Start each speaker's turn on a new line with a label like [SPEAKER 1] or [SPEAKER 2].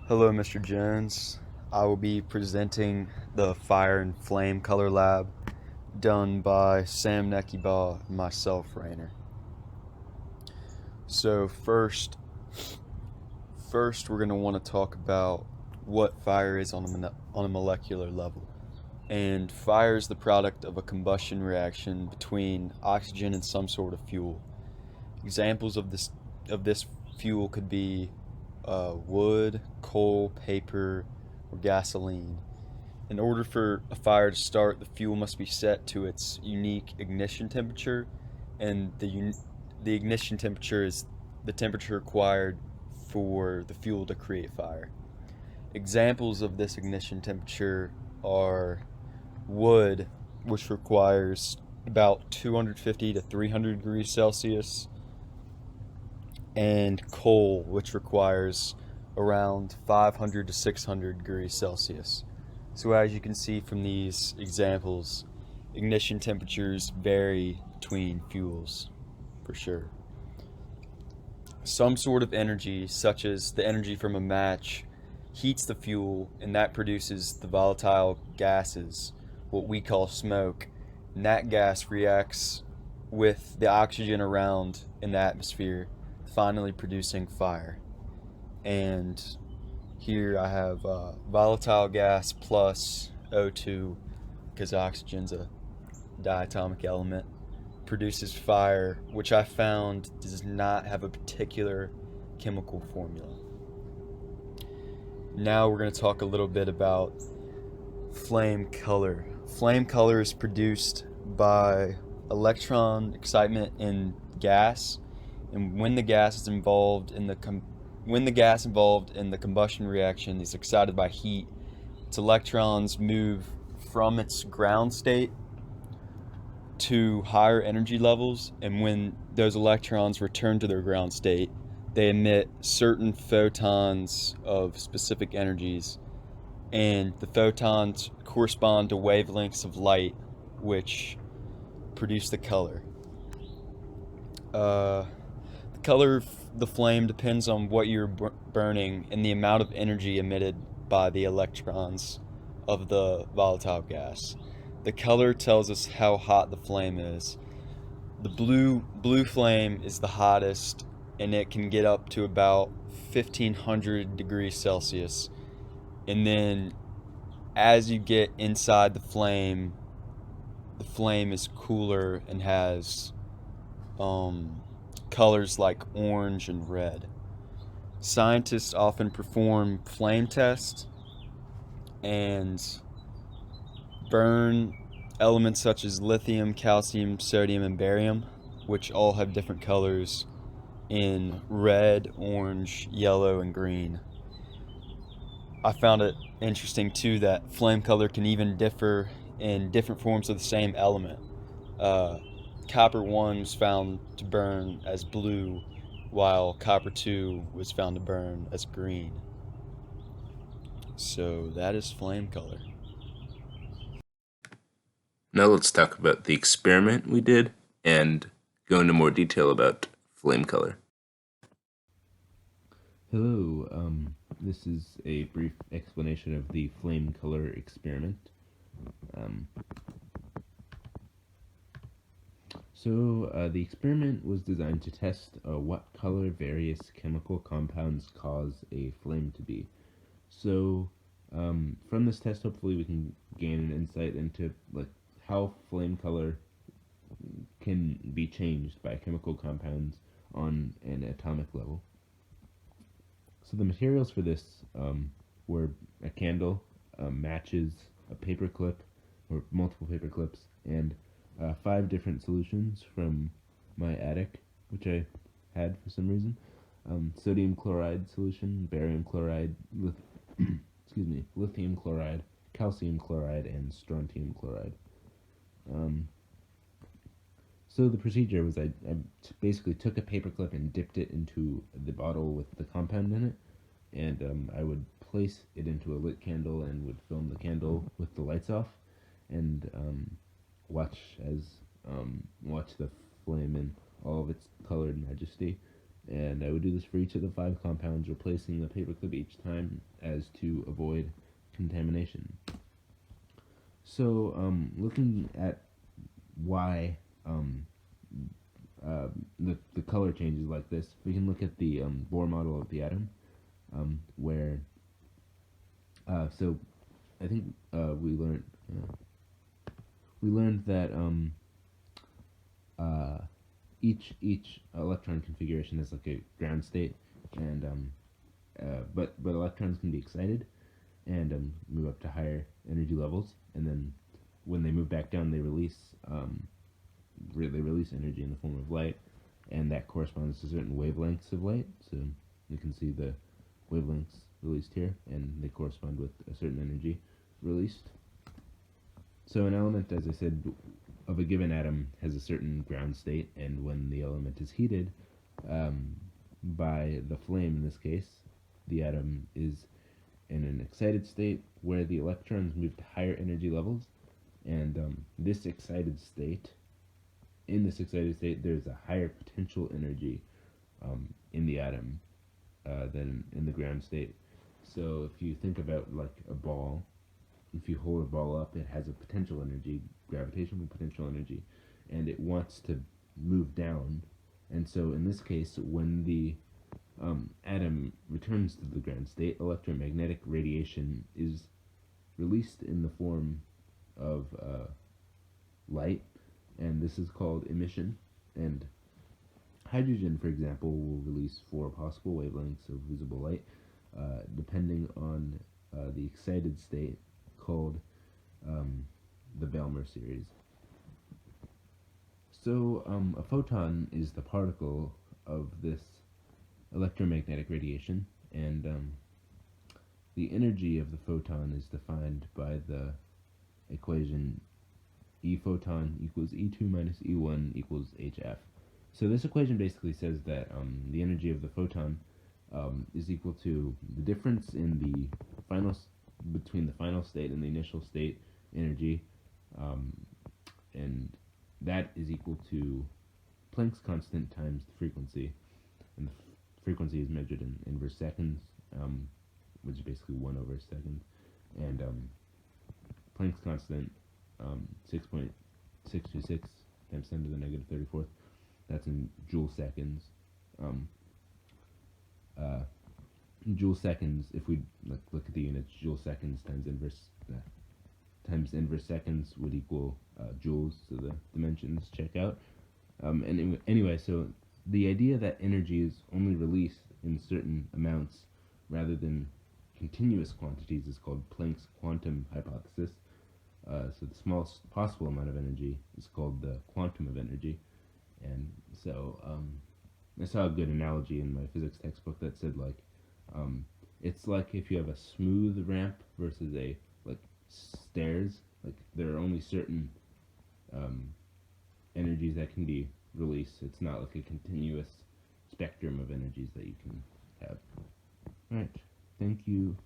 [SPEAKER 1] Hello, Mr. Jones. I will be presenting the Fire and Flame Color Lab done by Sam Nekiba and myself, Rainer. So first we're going to want to talk about what fire is on a molecular level. And fire is the product of a combustion reaction between oxygen and some sort of fuel. Examples of this fuel could be wood, coal, paper, or gasoline. In order for a fire to start, the fuel must be set to its unique ignition temperature, and the ignition temperature is the temperature required for the fuel to create fire. Examples of this ignition temperature are wood, which requires about 250 to 300 degrees Celsius, and coal, which requires around 500 to 600 degrees Celsius. So, as you can see from these examples, ignition temperatures vary between fuels for sure. Some sort of energy, such as the energy from a match, heats the fuel, and that produces the volatile gases, what we call smoke. And that gas reacts with the oxygen around in the atmosphere, finally producing fire. And here I have volatile gas plus O2, because oxygen's a diatomic element, produces fire, which I found does not have a particular chemical formula. Now we're going to talk a little bit about flame color. Flame color is produced by electron excitement in gas, and when the gas involved in the combustion reaction is excited by heat, its electrons move from its ground state to higher energy levels, and when those electrons return to their ground state, they emit certain photons of specific energies, and the photons correspond to wavelengths of light, which produce the color. The color of the flame depends on what you're burning and the amount of energy emitted by the electrons of the volatile gas. The color tells us how hot the flame is. The blue flame is the hottest, and it can get up to about 1500 degrees Celsius. And then as you get inside the flame is cooler and has colors like orange and red. Scientists often perform flame tests and burn elements such as lithium, calcium, sodium, and barium, which all have different colors in red, orange, yellow, and green. I found it interesting too that flame color can even differ in different forms of the same element. Copper 1 was found to burn as blue, while copper 2 was found to burn as green. So that is flame color.
[SPEAKER 2] Now let's talk about the experiment we did and go into more detail about flame color.
[SPEAKER 3] Hello, this is a brief explanation of the flame color experiment. The experiment was designed to test what color various chemical compounds cause a flame to be. From this test, hopefully we can gain an insight into how flame color can be changed by chemical compounds on an atomic level. So the materials for this were a candle, matches, a paper clip, or multiple paper clips, and 5 different solutions from my attic, which I had for some reason. Sodium chloride solution, barium chloride, lithium chloride, calcium chloride, and strontium chloride. So the procedure was I basically took a paperclip and dipped it into the bottle with the compound in it, and I would place it into a lit candle and would film the candle with the lights off, and watch the flame in all of its colored majesty, And I would do this for each of the 5 compounds, replacing the paperclip each time as to avoid contamination. So, looking at why the color changes like this, we can look at the Bohr model of the atom, where so I think we learned that each electron configuration has like a ground state, and but electrons can be excited and move up to higher energy levels, and then when they move back down, they release energy in the form of light, and that corresponds to certain wavelengths of light. So you can see the wavelengths released here, and they correspond with a certain energy released. So an element, as I said, of a given atom has a certain ground state, and when the element is heated by the flame, in this case, the atom is in an excited state where the electrons move to higher energy levels, and in this excited state, there's a higher potential energy in the atom than in the ground state. So if you think about like a ball, if you hold a ball up, it has a potential energy, gravitational potential energy, and it wants to move down. And so in this case, when the atom returns to the ground state, electromagnetic radiation is released in the form of light, and this is called emission. And hydrogen, for example, will release 4 possible wavelengths of visible light, depending on the excited state, called the Balmer series. So a photon is the particle of this electromagnetic radiation, and the energy of the photon is defined by the equation E photon equals E2 minus E1 equals HF. So this equation basically says that the energy of the photon is equal to the difference in the between the final state and the initial state energy, and that is equal to Planck's constant times the frequency, and the frequency is measured in inverse seconds, which is basically 1 over a second, and Planck's constant 6.626 times 10 to the negative 34th. That's in joule seconds. Joule seconds, if we look at the units, joule seconds times inverse seconds would equal joules, so the dimensions check out. Anyway, so the idea that energy is only released in certain amounts rather than continuous quantities is called Planck's quantum hypothesis. So the smallest possible amount of energy is called the quantum of energy. And so I saw a good analogy in my physics textbook that said it's like if you have a smooth ramp versus a stairs. Like there are only certain energies that can be released. It's not like a continuous spectrum of energies that you can have. Alright, thank you